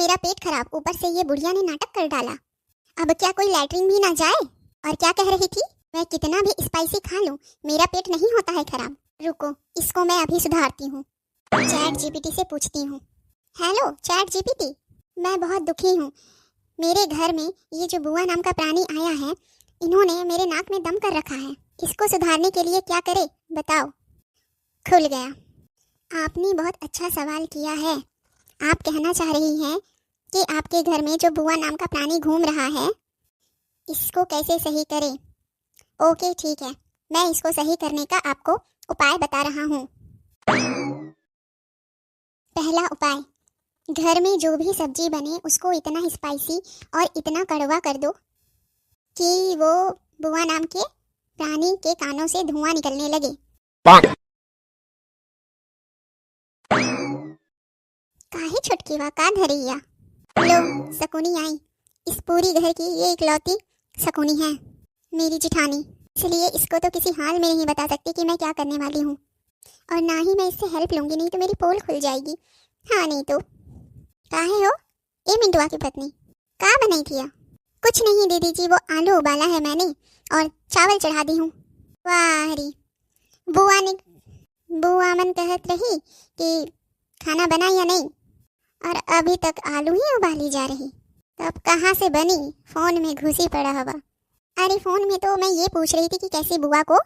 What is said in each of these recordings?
मेरा पेट खराब, ऊपर से ये बुढ़िया ने नाटक कर डाला। अब क्या कोई लैट्रिन भी ना जाए। और क्या कह रही थी, मैं कितना भी स्पाइसी खा लूं मेरा पेट नहीं होता है खराब। रुको, इसको मैं अभी सुधारती हूँ। चैट जीपीटी से पूछती हूँ। हेलो चैट जीपीटी, मैं बहुत दुखी हूँ। मेरे घर में ये जो बुआ नाम का प्राणी आया है, इन्होंने मेरे नाक में दम कर रखा है। इसको सुधारने के लिए क्या करे बताओ। खुल गया। आपने बहुत अच्छा सवाल किया है। आप कहना चाह रही हैं कि आपके घर में जो बुआ नाम का प्राणी घूम रहा है, इसको कैसे सही करें। ओके ठीक है, मैं इसको सही करने का आपको उपाय बता रहा हूँ। पहला उपाय, घर में जो भी सब्जी बने उसको इतना स्पाइसी और इतना कड़वा कर दो कि वो बुआ नाम के प्राणी के कानों से धुआं निकलने लगे। काहे छुटकीवा का धरिया। लो शकुनी आई। इस पूरी घर की ये इकलौती शकुनी है, मेरी जिठानी। इसलिए इसको तो किसी हाल में नहीं बता सकती कि मैं क्या करने वाली हूँ, और ना ही मैं इससे हेल्प लूंगी, नहीं तो मेरी पोल खुल जाएगी। हाँ नहीं तो। काहे हो ए मिंटुआ की पत्नी, का बनाई थिया। कुछ नहीं दीदी जी, वो आलू उबाला है मैंने और चावल चढ़ा दी हूँ। वाह री, बुआ मन कहत रही कि खाना बना या नहीं, और अभी तक आलू ही उबाली जा रही। तब कहाँ से बनी, फोन में घुसी पड़ा हवा। अरे फोन में तो मैं ये पूछ रही थी कि कैसी बुआ को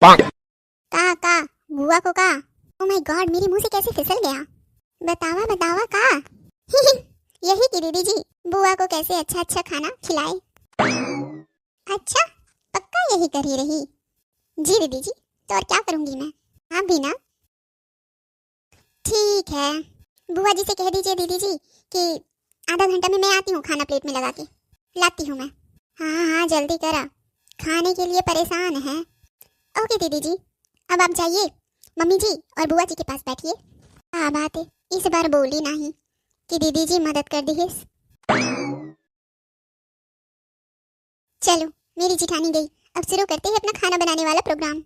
का बुआ को का। ओ माय गॉड, मेरे मुंह से कैसे फिसल गया। बतावा बतावा का। यही की दीदी जी, बुआ को कैसे अच्छा अच्छा खाना खिलाए। अच्छा, पक्का यही कर ही रही। जी दीदी जी, तो और क्या करूंगी मैं, आप भी ना। ठीक है, बुआ जी से कह दीजिए दीदी जी कि आधा घंटा में मैं आती हूँ, खाना प्लेट में लगा के लाती हूँ मैं। हाँ हाँ जल्दी करा, खाने के लिए परेशान है। ओके दीदी जी, अब आप जाइए, मम्मी जी और बुआ जी के पास बैठिए। हाँ बात है, इस बार बोली नहीं कि दीदी जी मदद कर दी। चलो मेरी जिठानी गई, अब शुरू करते हैं अपना खाना बनाने वाला प्रोग्राम।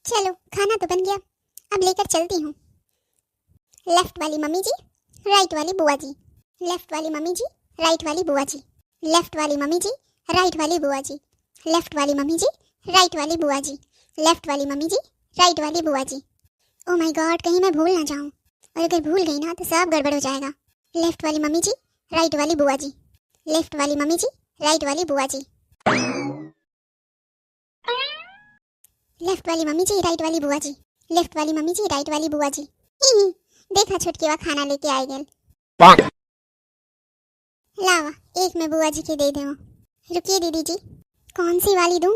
चलो खाना तो बन गया, अब लेकर चलती हूँ। लेफ्ट वाली मम्मी जी, राइट वाली बुआ जी। लेफ्ट वाली मम्मी जी, राइट वाली बुआ जी। लेफ्ट वाली मम्मी जी, राइट वाली बुआ जी। लेफ्ट वाली मम्मी जी, राइट वाली बुआ जी। लेफ्ट वाली मम्मी जी, राइट वाली बुआ जी। ओ माय गॉड, कहीं मैं भूल ना जाऊं, और अगर भूल गई ना तो सब गड़बड़ हो जाएगा। लेफ्ट वाली मम्मी जी, राइट वाली बुआ जी। लेफ्ट वाली मम्मी जी, राइट वाली बुआ जी। लेफ्ट वाली मम्मी जी, राइट वाली बुआ जी। लेफ्ट वाली मम्मी जी, राइट वाली बुआ जी। ही, देखा छुटकी वा खाना लेके आई गए। लावा एक में बुआ जी के दे दो। रुकिए दीदी जी, कौन सी वाली दूं।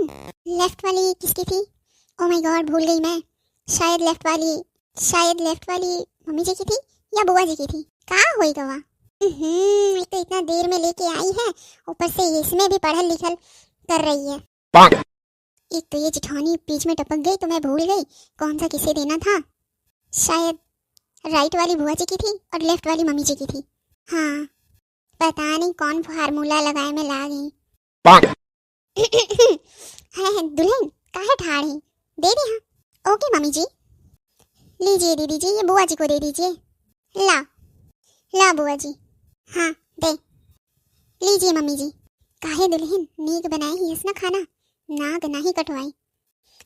लेफ्ट वाली किसकी थी, ओ माय गॉड भूल गई मैं। शायद लेफ्ट वाली मम्मी जी की थी या बुआ जी की थी, का होई गवा। तो इतना देर में लेके आई है, ऊपर से इसमें भी पढ़ल लिखल कर रही है। एक तो ये जिठानी बीच में टपक गई तो मैं भूल गई कौन सा किसे देना था। शायद राइट वाली बुआ जी की थी और लेफ्ट वाली मम्मी जी की थी। हाँ, पता नहीं कौन फार्मूला लगाए में ला गई। है दुल्हन काहे ठाड़ी, दे दी। हाँ ओके मम्मी जी। लीजिए दीदी जी, ये बुआ जी को दे दीजिए। ला ला बुआ जी, हाँ दे। लीजिए मम्मी जी। काहे दुल्हन, नीक बनाई ही ना खाना, नाक नहीं कटवाई।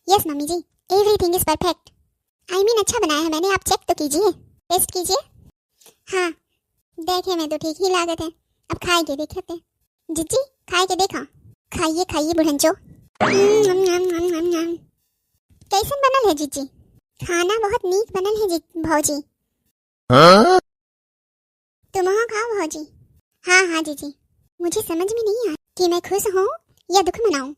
Yes mummy ji, everything is perfect. I mean अच्छा बनाया है मैंने, आप चेक तो कीजिए, टेस्ट कीजिए। हाँ देखे में तो ठीक ही लागत है, अब खाए के देखते। जीजी खाए के देखा। खाइए खाइए बुढ़ंचो। कैसन बनल है जीजी, खाना बहुत नीक बनल है भौजी। हाँ? तुम खाओ भौजी। हाँ हाँ जीजी, मुझे समझ में नहीं आया कि मैं खुश हूँ या दुख मनाऊं,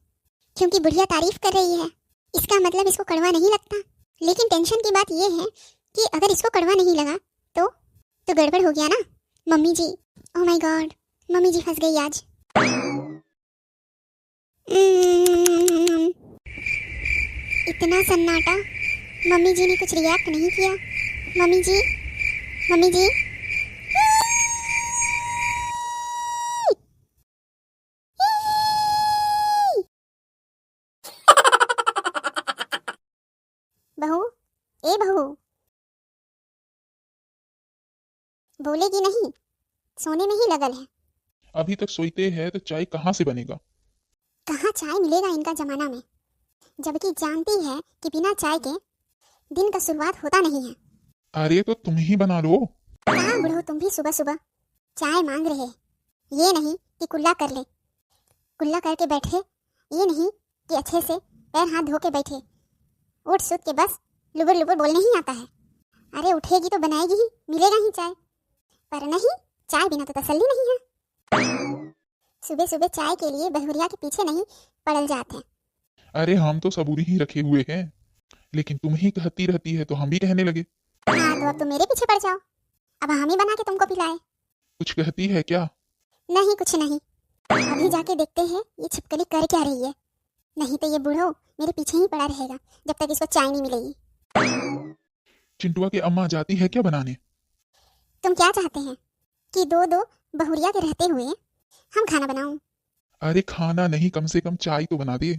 क्योंकि बुढ़िया तारीफ कर रही है, इसका मतलब इसको कड़वा नहीं लगता। लेकिन टेंशन की बात यह है कि अगर इसको कड़वा नहीं लगा तो गड़बड़ हो गया ना। Mummy ji, oh my god, mummy ji फंस गई आज। इतना सन्नाटा, मम्मी जी ने कुछ रिएक्ट नहीं किया। मम्मी जी, मम्मी जी। बहू, ए बहू, बोलेगी नहीं, सोने में ही लगल है। अभी तक सोते हैं तो चाय कहाँ से बनेगा? कहाँ चाय मिलेगा इनका जमाना में, जबकि जानती है कि बिना चाय के दिन का शुरुआत होता नहीं है। अरे तो तुम ही बना लो। कहाँ बुढ़ो, तुम भी सुबह सुबह चाय मांग रहे। ये नहीं कि कुल्ला कर ले, कुल्ला करके बैठे, ये नहीं कि अच्छे से पैर हाथ धो के बैठे। उठ सुत के बस लुबुर लुबुर बोलने ही आता है। अरे उठेगी तो बनाएगी ही, मिलेगा ही चाय। पर नहीं, चाय बिना तो तसल्ली नहीं है। सुबह सुबह चाय के लिए बहुरिया के पीछे नहीं पड़ल जाते हैं। अरे हम तो सबूरी ही रखे हुए हैं, लेकिन तुम ही कहती रहती है तो हम भी कहने लगे। हाँ तो अब तुम मेरे पीछे पड़ जाओ, अब हम ही बना के तुमको पिलाए। कुछ कहती है क्या? नहीं कुछ नहीं, अभी जाके देखते हैं ये छिपकली कर क्या रही है। नहीं तो ये बूढ़ो मेरे पीछे ही पड़ा रहेगा जब तक इसको चाय नहीं मिलेगी। चिंटुआ की अम्मा जाती है क्या बनाने? तुम क्या चाहते हैं कि दो दो बहुरिया के रहते हुए हम खाना बनाऊं? अरे खाना नहीं, कम से कम चाय तो बना दे।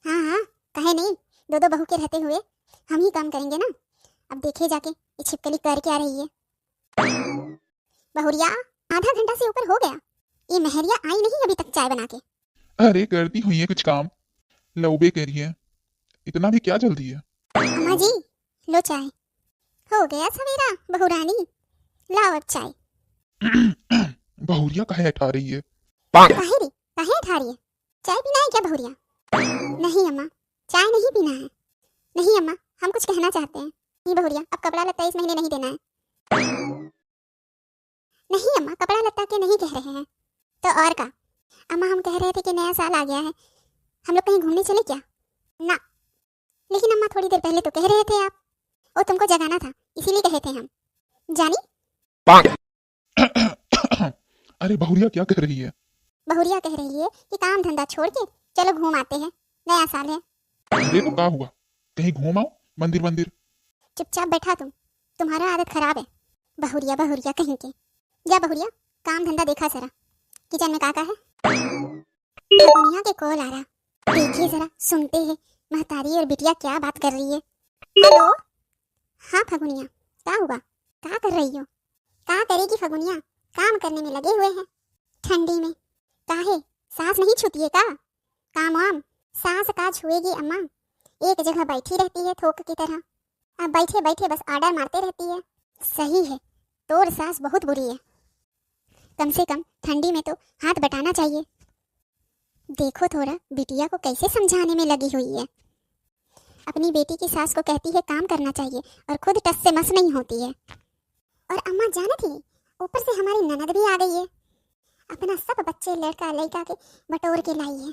हाँ हाँ, कहे नहीं, दो दो बहू के रहते हुए हम ही काम करेंगे ना। अब देखे जाके ये छिपकली कर क्या रही है। बहुरिया, आधा घंटा से ऊपर हो गया, ये महरिया आई नहीं अभी तक चाय बना के। अरे करती हुई है कुछ काम, लौबे करी है, इतना भी क्या जल्दी है? अम्मा जी लो चाय, हो गया सवेरा बहुरानी, लाओ अब चाय। बहुरिया काहे उठा रही है? काहे रे, काहे उठा रही है? चाय पीना है क्या बहुरिया? नहीं अम्मा, चाय नहीं पीना है। नहीं अम्मा, हम कुछ कहना चाहते हैं। नहीं बहुरिया, अब कपड़ा लत्ता इस महीने नहीं देना है। नहीं अम्मा, कपड़ा लत्ता के नहीं कह रहे हैं तो और का? अम्मा हम कह रहे थे कि नया साल आ गया है, हम लोग कहीं घूमने चले क्या? ना, लेकिन अम्मा थोड़ी देर पहले तो कह रहे थे आप, वो तुमको जगाना था इसीलिए कहे थे हम। जानी? अरे बहुरिया क्या कर रही है? बहुरिया कह रही है कि काम धंधा छोड़ के चलो घूम आते हैं, नया साल है। अरे तो क्या हुआ, कहीं घूम आओ, मंदिर मंदिर। चुपचाप बैठा तुम, तुम्हारा आदत खराब है। बहुरिया बहुरिया कहीं के। जा बहुरिया, काम धंधा देखा जरा, किचन में काका है। फगुनिया के कॉल आ रहा, देखिए जरा, सुनते हैं महतारी और बिटिया क्या बात कर रही है। हेलो, हाँ फगुनिया, क्या हुआ, क्या कर रही हो? क्या करेगी फगुनिया, काम करने में लगे हुए हैं ठंडी में। काहे, सास नहीं छूती है का? काम वाम सास का छुएगी अम्मा, एक जगह बैठी रहती है थोक की तरह, अब बैठे बैठे बस आर्डर मारते रहती है। सही है, तोर सास बहुत बुरी है, कम से कम ठंडी में तो हाथ बटाना चाहिए। देखो थोड़ा बिटिया को कैसे समझाने में लगी हुई है। अपनी बेटी की सास को कहती है काम करना चाहिए और खुद टस से मस नहीं होती है। और अम्मा जाने थी, ऊपर से हमारी ननद भी आ गई है, अपना सब बच्चे लड़का लड़का के बटोर के लाई है,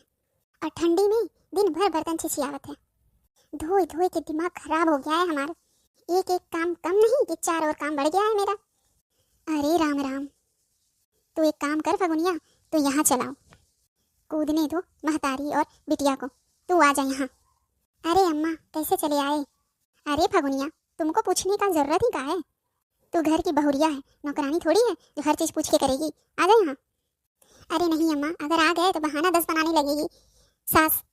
और ठंडी में दिन भर बर्तन छिछियावत है। धोए धोए के दिमाग खराब हो गया है हमारा, एक एक काम कम नहीं कि चार और काम बढ़ गया है मेरा। अरे राम राम, तू एक काम कर फगुनिया, तू यहाँ चलाओ, कूदने दो महतारी और बिटिया को, तू आ जा यहाँ। अरे अम्मा कैसे चले आए? अरे फगुनिया, तुमको पूछने का जरूरत ही क्या है, तू घर की बहुरिया है, नौकरानी थोड़ी है जो हर चीज पूछ के करेगी। आ जा यहाँ। अरे नहीं अम्मा, अगर आ गए तो बहाना 10 बनाने लगेगी सास,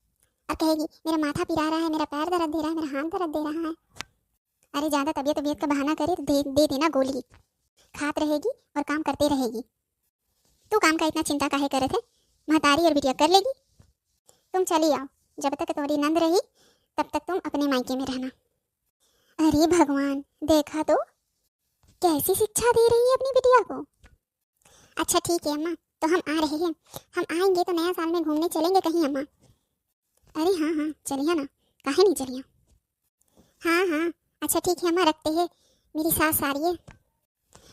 और कहेगी मेरा माथा पिरा रहा है, मेरा पैर दर्द दे रहा है, मेरा हाथ दर्द दे रहा है। अरे ज़्यादा तबीयत का बहाना करे तो दे देना गोली, खात रहेगी और काम करते रहेगी। तू काम का इतना चिंता काहे करे थे, महतारी और बिटिया कर लेगी। तुम चली आओ, जब तक तुम्हारी नंद रही तब तक तुम अपने मायके में रहना। अरे भगवान, देखा तो कैसी शिक्षा दे रही है अपनी बिटिया को। अच्छा ठीक है अम्मा, तो हम आ रहे हैं, हम आएंगे तो नया साल में घूमने चलेंगे कहीं अम्मा। अरे हाँ हाँ चलिए ना, काहे नहीं चलिए। हाँ हाँ अच्छा ठीक है अम्मा, रखते हैं, मेरी सास आ रही है।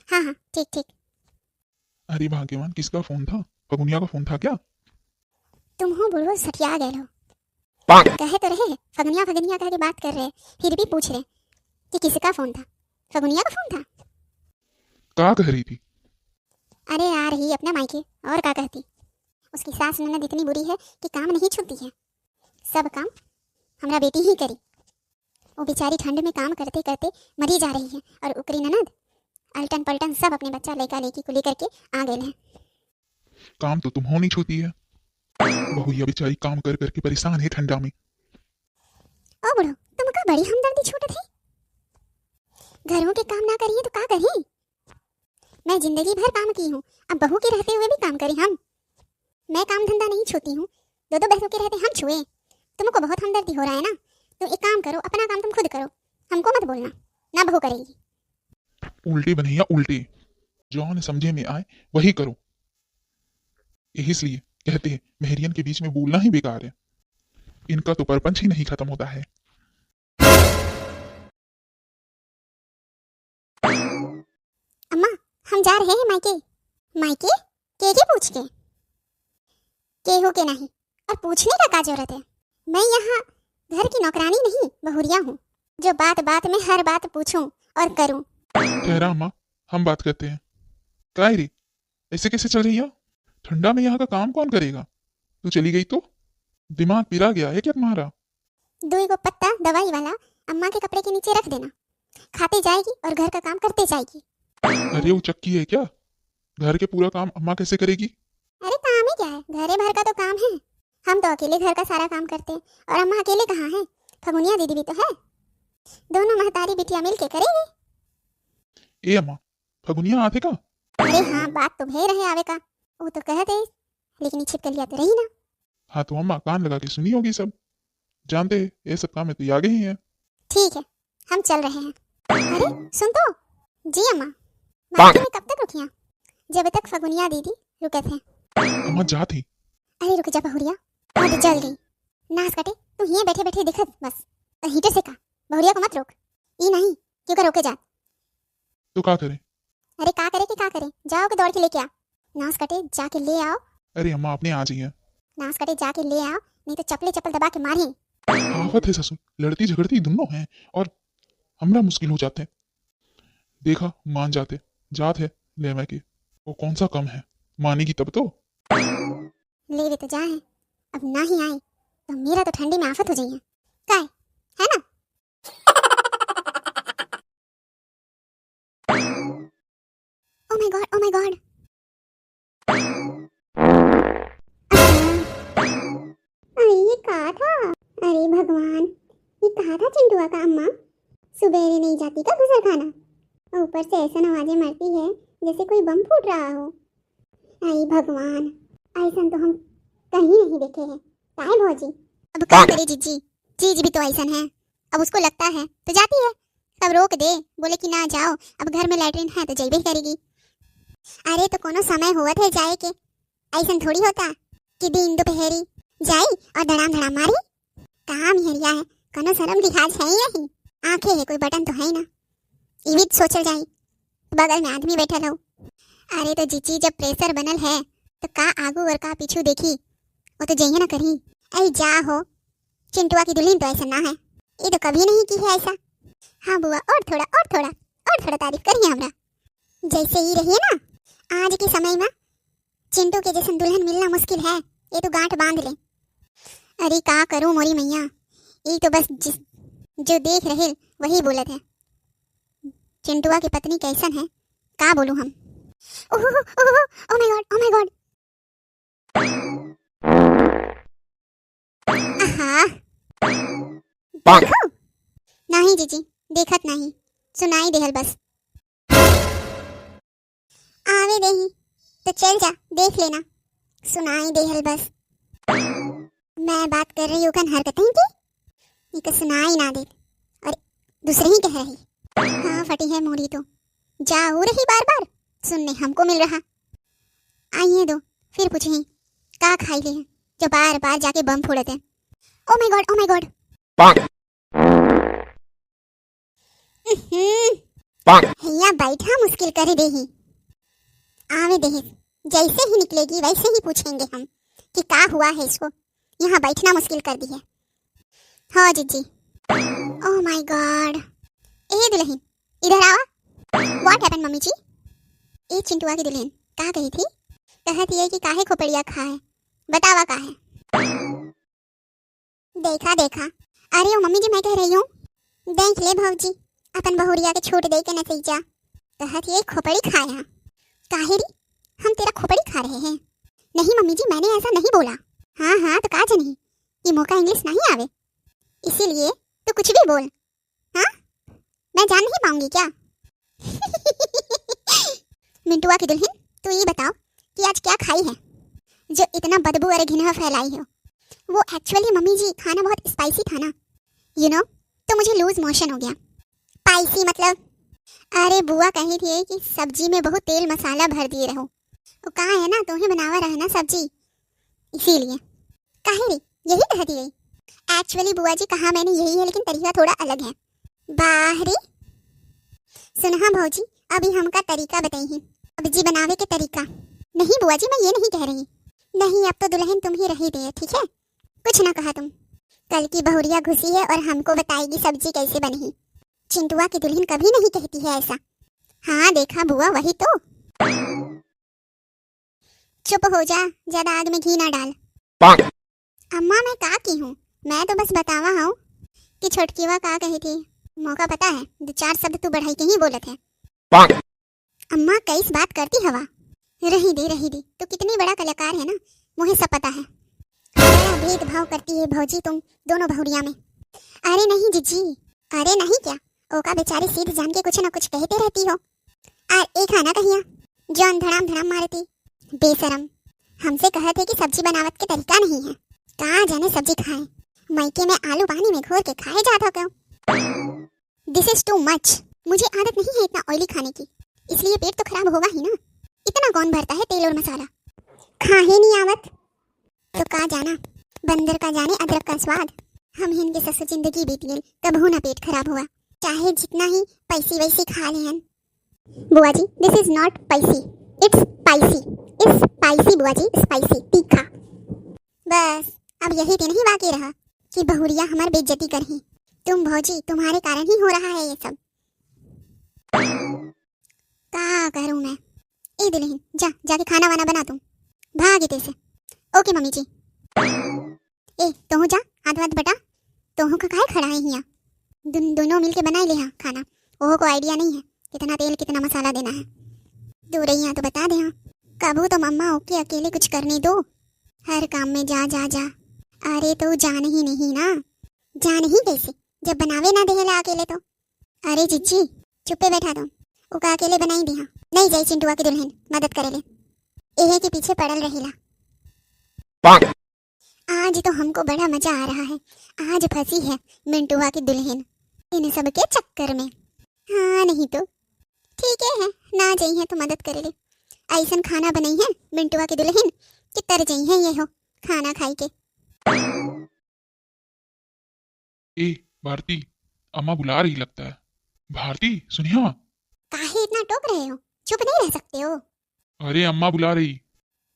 हाँ हाँ ठीक ठीक। अरे भाग्यवान, किसका फोन था? फगुनिया का फोन था क्या? तुम हो बुढ़ो सटिया गए हो, कहे तो रहे फगुनिया फगुनिया कह के बात कर रहे, फिर भी पूछ रहे कि किसका फोन था। फगुनिया का फोन था। क्या कह रही थी? अरे आ रही अपना मायके, और क्या कहती, उसकी सास ननद इतनी बुरी है कि काम नहीं छूटती है, सब काम हमारा बेटी ही करी। वो बेचारी ठंड में काम करते करते मरी जा रही है, और उकरी ननद अलटन पलटन सब अपने बच्चा लड़का लड़की को लेकर के आ गए हैं। काम तो तुम हो नहीं छूती है, बहुरिया बेचारी काम कर करके परेशान है ठंडा में। ओ बुढ़ो, तुमका बड़ी हमदर्दी छूटत है, घरों के काम ना करिए तो का करी, मैं जिंदगी भर काम की हूँ, अब बहू के रहते हुए भी काम करें हम। मैं काम धंधा नहीं छूती हूँ, दो दो बहनों के रहते हम छुए। तुमको बहुत हमदर्दी हो रहा है ना, तो एक काम करो, अपना काम तुम खुद करो, हमको मत बोलना, ना बहू करेगी। उल्टी बनैया उल्टी, जो समझे में आए वही करो। इसलिए कहते हैं मेहरियन के बीच में बोलना ही बेकार है, इनका तो परपंच ही नहीं खत्म होता है। अम्मा, हम जा रहे हैं मायके। मायके के पूछ के हो के नहीं, और पूछने का क्या जरूरत है। मैं यहाँ घर की नौकरानी नहीं, बहुरिया हूँ, जो बात बात में हर बात पूछूं और करूं। ठहरा अम्मा, हम बात करते हैं। काय रे, ऐसे कैसे चल रही है? ठंडा में यहाँ का काम कौन करेगा? तू चली गई तो दिमाग पिरा गया है क्या तुम्हारा? दुई को पत्ता दवाई वाला अम्मा के कपड़े के नीचे रख देना, खाते जाएगी और घर का काम करते जाएगी। अरे वो चक्की है क्या? घर के पूरा काम अम्मा कैसे करेगी? अरे काम ही क्या है, घरे भर का तो काम है। हम तो अकेले घर का सारा काम करते हैं, और अम्मा अकेले कहाँ है, फगुनिया दीदी भी तो है। दोनों महतारी बिटिया मिल के करेंगे। ए अम्मा, फगुनिया आते का? अरे हाँ, बात तो भे रहे आवे का, वो तो कहते, लेकिन छिप कर लिया तो रही ना। हाँ तो अम्मा कान लगा के सुनी होगी सब, जानते हैं ये सब काम में तो आगे ही है। ठीक है, हम चल रहे हैं। अरे सुन तो। जी अम्मा, मायके में कब तक रुकिया? जब तक फगुनिया दीदी रुके थे। अम्मा जा थी। अरे रुक जा बहुरिया, और तो जल गई। नास कटे, तू यहीं बैठे बैठे दिखत बस, तो हीटर से का बहुरिया को मत रोक। ई नहीं क्यों कर रोके जा। तो क्या करे? अरे का करे कि का करे, जाओ के दौड़ के लेके आ। नास कटे जाके ले आओ। अरे अम्मा अपने आ जाइए। नास कटे जाके ले आओ, नहीं तो चपले चपल दबा के मारे। आफत है ससुर, लड़ती झगड़ती दोनों हैं और हमरा मुश्किल हो जाते। देखा मान जाते, जात है ले मैं के, वो कौन सा कम है, मानेगी तब तो। ले वे तो जाए, अब ना ही आए तो मेरा तो ठंडी में आफत हो जाइए, काय है ना। Oh my God, oh my God. अरे ये कहा था, अरे भगवान, ये कहा था चिंटुआ का अम्मा सुबेरे नहीं जाती का गुजर खाना, और ऊपर से ऐसा आवाजें मारती है जैसे कोई बम फूट रहा हो। अरे भगवान, ऐसा तो हम कहीं नहीं देखे हैं। काहे भौजी, अब क्या करे जीजी, चीज भी तो ऐसा है, अब उसको लगता है तो जाती है, तब रोक दे, बोले कि ना जाओ, अब घर में लैट्रिन है तो जइबे करेगी। अरे तो कोनो समय हुआ थे जाए के, ऐसा थोड़ी होता कि दिन दोपहरी जाई और धड़ाम धड़ाम मारी। काम हरिया है, कोनो शर्म लिहाज है ही नहीं, आंखें है कोई बटन तो है ना, इवित सोचल जाई बगल में आदमी बैठा हो। अरे तो जीजी जब प्रेशर बनल है तो का आगू और का पीछू देखी, वो तो जइए ना करी। अरे जा हो, चिंटुआ की दुल्हन तो ऐसा ना है, ये तो कभी नहीं की है ऐसा। हाँ बुआ, और थोड़ा और थोड़ा और थोड़ा तारीफ करिए हमरा, जैसे ही रहिए ना। आज के समय में चिंटू के जैसे दुल्हन मिलना मुश्किल है, ये तो गांठ बांध ले। अरे का करूं मोरी मैया, ये तो बस जो देख रहे वही बोलत है। चिंटुआ की पत्नी कैसन है, का बोलूं हम। ओह my God, oh my God. आहा, देखो नहीं जीजी, देखत नहीं, सुनाई देहल बस। आवे देही तो चल जा देख लेना, सुनाई देहल बस। मैं बात कर रही हूँ कन हरकतें की, ये सुनाई ना दे, और दूसरे ही कह रही। हाँ फटी है मोरी तो, जाओ रही बार बार, सुनने हमको मिल रहा। आइए दो फिर पूछें का खाई ले जो बार बार जाके बम फोड़ते हैं। Oh my God, oh my God. भैया बैठा मुश्किल कर दे ही, आवे दे, जैसे ही निकलेगी वैसे ही पूछेंगे हम कि का हुआ है इसको, यहाँ बैठना मुश्किल कर दी है। हाँ जीजी। ओह माय गॉड, ए दुल्हन इधर आओ। व्हाट हैपेंड मम्मी जी? ए चिंटुआ की दुल्हन का कही थी, कहती है कि काहे खोपड़िया खाए, बतावा का है। देखा देखा, अरे ओ मम्मी जी मैं कह रही हूँ, देख ले भौजी अपन बहुरिया के छूट दे के नतीजा, कहती है खोपड़ी खाया। काहे री, हम तेरा खोपड़ी खा रहे हैं। नहीं मम्मी जी, मैंने ऐसा नहीं बोला। हाँ हाँ तो का जनी कि मौका इंग्लिश नहीं आवे, इसीलिए तू कुछ भी बोल। हाँ मैं जान नहीं पाऊंगी क्या? मिंटुआ की दुल्हन, तो ये बताओ कि आज क्या खाई है जो इतना बदबू और घिनौना फैलाई हो। वो एक्चुअली मम्मी जी खाना बहुत स्पाइसी था ना, तो मुझे लूज मोशन हो गया। स्पाइसी मतलब? अरे बुआ कही थी कि सब्जी में बहुत तेल मसाला भर दिए रहो। वो कहा है ना तुम्हें बनावा रहा ना सब्जी, इसीलिए कहे रे यही कह दी गई। एक्चुअली बुआ जी कहा मैंने यही है, लेकिन तरीका थोड़ा अलग है। बाहरी सुनहा भौजी, अभी हमका तरीका बताई है, सब्जी बनावे के तरीका। नहीं बुआ जी, मैं ये नहीं कह रही। नहीं, अब तो दुल्हन तुम ही रही दे, ठीक है? कुछ ना कहा तुम। कल की बहुरिया घुसी है और हमको बताएगी सब्जी कैसे बनी। चिंटुआ की दुल्हन कभी नहीं कहती है ऐसा। हाँ देखा बुआ, वही तो। चुप हो जा, ज्यादा आग में घी ना डाल। अम्मा मैं का की हूँ, मैं तो बस बतावा हूँ कि छोटकीवा का कही थी। मौका पता है, 2-4 शब्द तू बढ़ाई के ही बोलत है। अम्मा कैस बात करती हवा। रही दे, तो कितनी बड़ा कलाकार है ना, मुझे सब पता है। बड़ा भेदभाव करती है भौजी तुम दोनों बहुरिया में। अरे नहीं जीजी, अरे नहीं क्या, ओका बेचारी सीध जान के कुछ ना कुछ कहते रहती हो। और एक खाना कहिया जौन धड़ाम धड़ाम मारती बेशरम। हमसे कहे थे कि सब्जी बनावत के तरीका नहीं है, कहाँ जाने सब्जी खाए, मैके में आलू पानी में घोर के खाए जाता क्यों? This is too much. मुझे आदत नहीं है इतना ऑयली खाने की, इसलिए पेट तो खराब होगा ही ना। इतना कौन भरता है तेल और मसाला, खा ही नहीं आवत तो का जाना, बंदर का जाने अदरक का स्वाद। हम इनके ससुर जिंदगी बीती कबहू ना पेट खराब हुआ, चाहे जितना ही पैसी वैसी खा लें। बुआ जी दिस इज नॉट पैसी, इट्स स्पाइसी। इट्स स्पाइसी बुआ जी, स्पाइसी तीखा। बस अब यही तो नहीं बाकी रहा कि बहुरिया हमारी बेइज्जती करही। तुम भौजी, तुम्हारे कारण ही हो रहा है ये सब। क्या करूं मैं? ए दुल्हन जाके खाना वाना बना तुम, भाग इते से। ओके मम्मी जी। ए तो जा, हाथ वाथ बटा, तो का काहे खड़ा है यहाँ? दोनों मिलके बनाई ले हाँ खाना। ओहो को आइडिया नहीं है कितना तेल कितना मसाला देना है। दूर रही तो बता दे हाँ, कबू तो मम्मा ओके अकेले कुछ करने दो, हर काम में जा जा जा। अरे तो जान ही नहीं ना, जान ही कैसे जब बनावे ना देला अकेले तो। अरे जीजी चुप्पे बैठा दो, ओका अकेले बनाई दे हाँ। नहीं जाई चिंटुआ की दुल्हन मदद करेले, एहे के पीछे पड़ल रहेला। आज तो हमको बड़ा मजा आ रहा है, आज फंसी है मिंटुआ की दुल्हन इन सब के चक्कर में। हाँ नहीं तो ठीक है ना जाई है तो मदद करे ले। ऐसन खाना बनाई है मिंटुआ की दुल्हन कि तर जाई है ये हो खाना खाई के। ए भारती, अम्मा बुला रही लगता है। भारती सुनिया। काहे इतना टोक रहे हो, चुप नहीं रह सकते हो? अरे अम्मा बुला रही।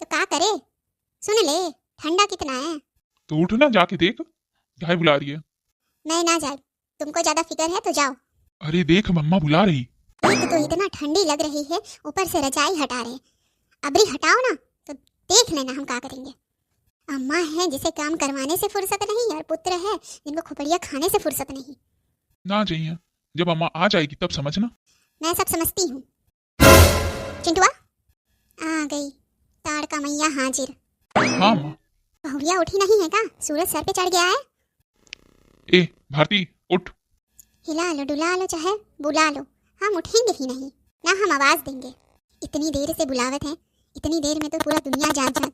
तो का करे, सुन ले ठंडा कितना है। तो उठ ना, जाके देख गाय बुला रही है। मैं ना जाए, तुमको ज्यादा फिक्र है तो जाओ। अरे देख मम्मा बुला रही। एक तो इतना ठंडी लग रही है, ऊपर से रजाई हटा रहे। अबरी हटाओ ना तो देख लेना हम क्या करेंगे। अम्मा है जिसे काम करवाने से फुर्सत नहीं, और पुत्र है जिनको खुपड़िया खाने से फुर्सत नहीं। ना चाहिए, जब अम्मा आ जाएगी तब समझना। मैं सब समझती हूँ। चिंटुआ आ गई, ताड़का मैया हाजिर। हाँ अम्मा। बहुरिया उठी नहीं है का? सूरज सर पे चढ़ गया है। ए भारती उठ। हिला लो डुला लो चाहे बुला लो, हम उठेंगे ही नहीं ना, हम आवाज देंगे। इतनी देर से बुलावत है, इतनी देर में तो पूरा दुनिया जाग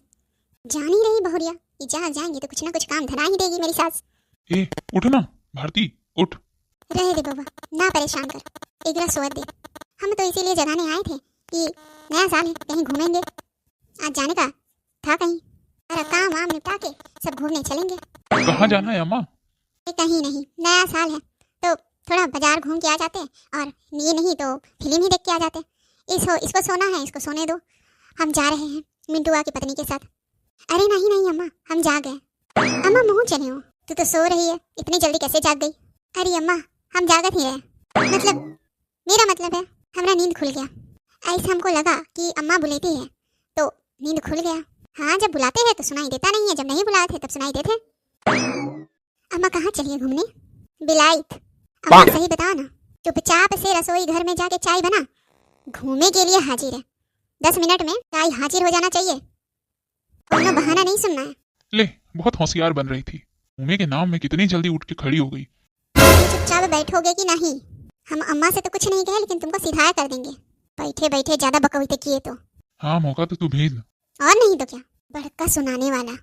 जान ही रही बहुरिया कि जाग जाएंगे तो कुछ ना कुछ काम धरा ही देगी मेरी सास। ए उठ ना भारती उठ। रहे दे बाबा, ना परेशान कर, एक गिलास सोच दे। हम तो इसीलिए जगाने आए थे कि नया साल है, कहीं घूमेंगे। आज जाने का था कहीं, अरे काम वाम निपटा के सब घूमने चलेंगे। कहाँ जाना है अम्मा? कहीं नहीं, नया साल है तो थोड़ा बाजार घूम के आ जाते, और ये नहीं तो फिल्म ही देख के आ जाते। इसको सोना है, इसको सोने दो, हम जा रहे हैं मिंटुआ की पत्नी के साथ। अरे नहीं नहीं अम्मा, हम जाग गए। अम्मा मुँह चले हो, तू तो सो रही है, इतनी जल्दी कैसे जाग गई? अरे अम्मा हम जागत ही रहे, मतलब मेरा मतलब है हमारा नींद खुल गया। ऐसा हमको लगा कि अम्मा बुलाती है तो नींद खुल गया। हाँ जब बुलाते हैं तो सुनाई देता नहीं है, जब नहीं बुलाते तब सुनाई देते। अम्मा कहाँ चलिए घूमने? बिलाइत। अम्मा सही बताओ ना, चुपचाप से रसोई घर में जाके चाय बना, घूमने के लिए हाजिर है। 10 मिनट में चाय हाजिर हो जाना चाहिए, कोई बहाना नहीं सुनना है। ले बहुत होशियार बन रही थी, घूमे के नाम में कितनी जल्दी उठ के खड़ी हो गई। चुपचाप बैठोगे कि नहीं? हम अम्मा से तो कुछ नहीं कहे, लेकिन तुमको सिधाया कर देंगे। बैठे बैठे ज्यादा बकौते किए तो। हाँ मौका तो तू भेज। और नहीं तो क्या, बड़का सुनाने वाला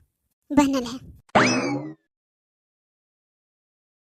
बनल है।